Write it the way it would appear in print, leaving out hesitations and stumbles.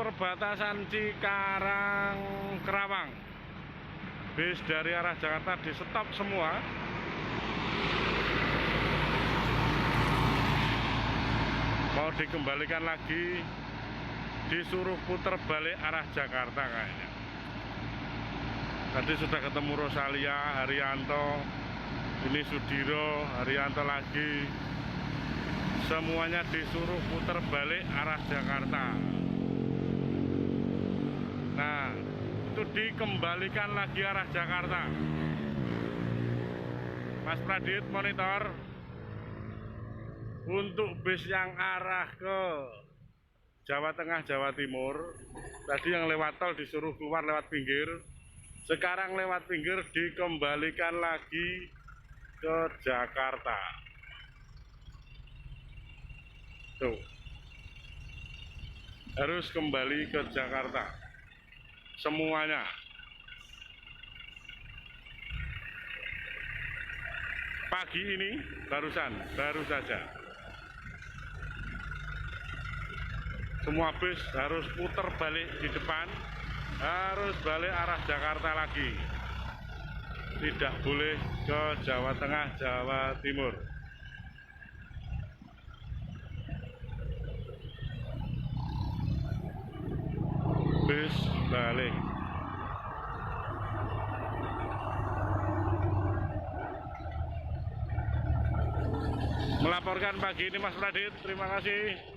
perbatasan Cikarang Kerawang. Bis dari arah Jakarta di stop semua. Mau dikembalikan lagi, disuruh putar balik arah Jakarta kayaknya. Tadi sudah ketemu Rosalia, Haryanto, ini Sudiro, Haryanto lagi. Semuanya disuruh putar balik arah Jakarta. Nah, itu dikembalikan lagi arah Jakarta. Mas Pradit monitor untuk bis yang arah ke Jawa Tengah, Jawa Timur. Tadi yang lewat tol disuruh keluar lewat pinggir. Sekarang lewat pinggir dikembalikan lagi ke Jakarta. Tuh, harus kembali ke Jakarta semuanya. Pagi ini baru saja semua bis harus putar balik di depan, harus balik arah Jakarta lagi, tidak boleh ke Jawa Tengah, Jawa Timur. Bis balik. Melaporkan pagi ini Mas Pradit, terima kasih.